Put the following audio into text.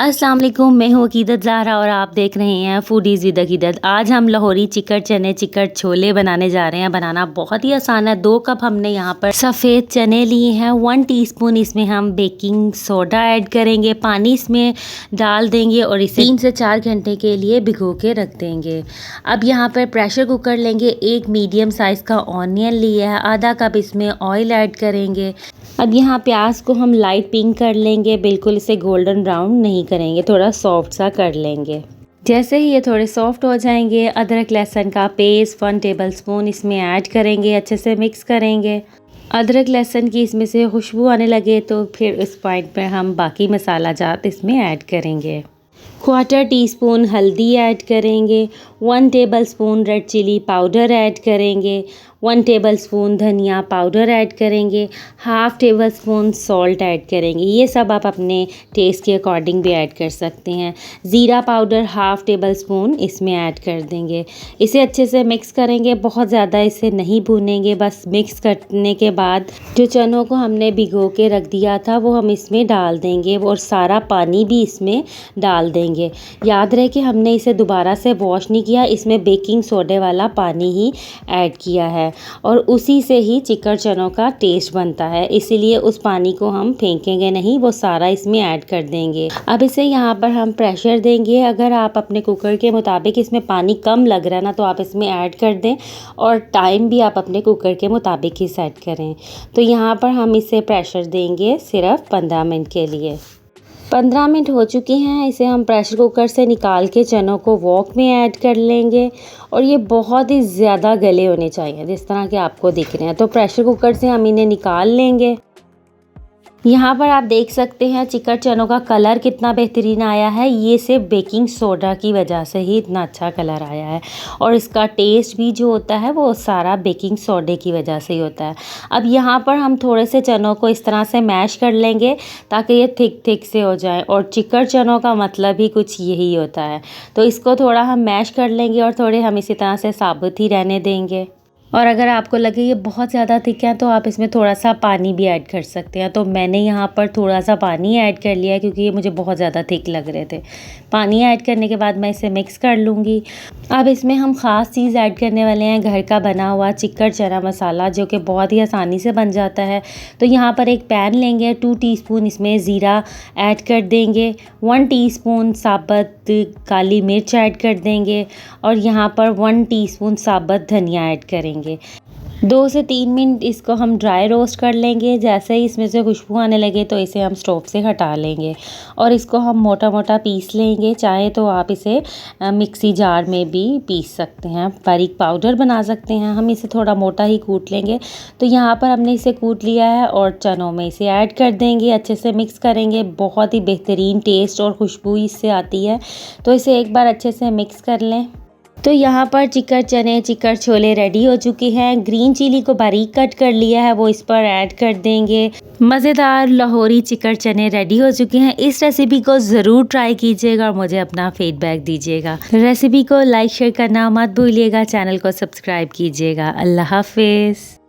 अस्सलाम वालेकुम, मैं हूँ अकीदत ज़हरा और आप देख रहे हैं फूडीज़ विद अकीदत। आज हम लाहौरी चिकट छोले बनाने जा रहे हैं। बनाना बहुत ही आसान है। 2 कप हमने यहाँ पर सफ़ेद चने लिए हैं। 1 टीस्पून इसमें हम बेकिंग सोडा ऐड करेंगे। पानी इसमें डाल देंगे और इसे 3 से 4 घंटे के लिए भिगो के रख देंगे। अब यहाँ पर प्रेशर कुकर लेंगे। 1 मीडियम साइज़ का ऑनियन लिया है। आधा कप इसमें ऑयल ऐड करेंगे। अब यहाँ प्याज को हम लाइट पिंक कर लेंगे, बिल्कुल इसे गोल्डन ब्राउन नहीं करेंगे, थोड़ा सॉफ्ट सा कर लेंगे। जैसे ही ये थोड़े सॉफ्ट हो जाएंगे, अदरक लहसुन का पेस्ट 1 टेबलस्पून इसमें ऐड करेंगे, अच्छे से मिक्स करेंगे। अदरक लहसुन की इसमें से खुशबू आने लगे तो फिर इस पॉइंट पर हम बाकी मसाला जात इसमें ऐड करेंगे। 1/4 टीस्पून हल्दी ऐड करेंगे, 1 tablespoon red chilli powder add करेंगे, 1 टेबलस्पून धनिया पाउडर ऐड करेंगे, 1/2 टेबलस्पून सॉल्ट ऐड करेंगे। ये सब आप अपने टेस्ट के अकॉर्डिंग भी ऐड कर सकते हैं। ज़ीरा पाउडर 1/2 टेबलस्पून इसमें ऐड कर देंगे। इसे अच्छे से मिक्स करेंगे, बहुत ज़्यादा इसे नहीं भूनेंगे। बस मिक्स करने के बाद जो चनों को हमने भिगो के रख दिया था वो हम इसमें डाल देंगे और सारा पानी भी इसमें डाल देंगे। याद रहे कि हमने इसे दोबारा से वॉश नहीं किया, इसमें बेकिंग सोडे वाला पानी ही ऐड किया है और उसी से ही चिकन चनों का टेस्ट बनता है, इसीलिए उस पानी को हम फेंकेंगे नहीं, वो सारा इसमें ऐड कर देंगे। अब इसे यहाँ पर हम प्रेशर देंगे। अगर आप अपने कुकर के मुताबिक इसमें पानी कम लग रहा है ना तो आप इसमें ऐड कर दें और टाइम भी आप अपने कुकर के मुताबिक ही सेट करें। तो यहाँ पर हम इसे प्रेशर देंगे सिर्फ 15 मिनट के लिए। 15 मिनट हो चुकी हैं। इसे हम प्रेशर कुकर से निकाल के चनों को वॉक में ऐड कर लेंगे और ये बहुत ही ज़्यादा गले होने चाहिए जिस तरह के आपको दिख रहे हैं। तो प्रेशर कुकर से हम इन्हें निकाल लेंगे। यहाँ पर आप देख सकते हैं चिकन चनों का कलर कितना बेहतरीन आया है। ये सिर्फ बेकिंग सोडा की वजह से ही इतना अच्छा कलर आया है और इसका टेस्ट भी जो होता है वो सारा बेकिंग सोडे की वजह से ही होता है। अब यहाँ पर हम थोड़े से चनों को इस तरह से मैश कर लेंगे ताकि ये थिक से हो जाए और चिकन चनों का मतलब ही कुछ यही होता है। तो इसको थोड़ा हम मैश कर लेंगे और थोड़े हम इसी तरह से साबुत ही रहने देंगे। और अगर आपको लगे ये बहुत ज़्यादा थिक है तो आप इसमें थोड़ा सा पानी भी ऐड कर सकते हैं। तो मैंने यहाँ पर थोड़ा सा पानी ऐड कर लिया है क्योंकि ये मुझे बहुत ज़्यादा थिक लग रहे थे। पानी ऐड करने के बाद मैं इसे मिक्स कर लूँगी। अब इसमें हम ख़ास चीज़ ऐड करने वाले हैं, घर का बना हुआ चिकन चना मसाला जो कि बहुत ही आसानी से बन जाता है। तो यहाँ पर एक पैन लेंगे, 2 टीस्पून इसमें ज़ीरा ऐड कर देंगे, 1 टीस्पून साबुत काली मिर्च ऐड कर देंगे और यहाँ पर 1 टीस्पून साबुत धनिया ऐड करेंगे। 2 से 3 मिनट इसको हम ड्राई रोस्ट कर लेंगे। जैसे ही इसमें से खुशबू आने लगे तो इसे हम स्टोव से हटा लेंगे और इसको हम मोटा मोटा पीस लेंगे। चाहे तो आप इसे मिक्सी जार में भी पीस सकते हैं, बारीक पाउडर बना सकते हैं। हम इसे थोड़ा मोटा ही कूट लेंगे। तो यहाँ पर हमने इसे कूट लिया है और चनों में इसे ऐड कर देंगे, अच्छे से मिक्स करेंगे। बहुत ही बेहतरीन टेस्ट और खुशबू इससे आती है। तो इसे एक बार अच्छे से मिक्स कर लें। तो यहाँ पर चिकन छोले रेडी हो चुके हैं। ग्रीन चिली को बारीक कट कर लिया है, वो इस पर ऐड कर देंगे। मज़ेदार लाहौरी चिकन चने रेडी हो चुके हैं। इस रेसिपी को ज़रूर ट्राई कीजिएगा और मुझे अपना फीडबैक दीजिएगा। रेसिपी को लाइक शेयर करना मत भूलिएगा, चैनल को सब्सक्राइब कीजिएगा। अल्लाह हाफिज़।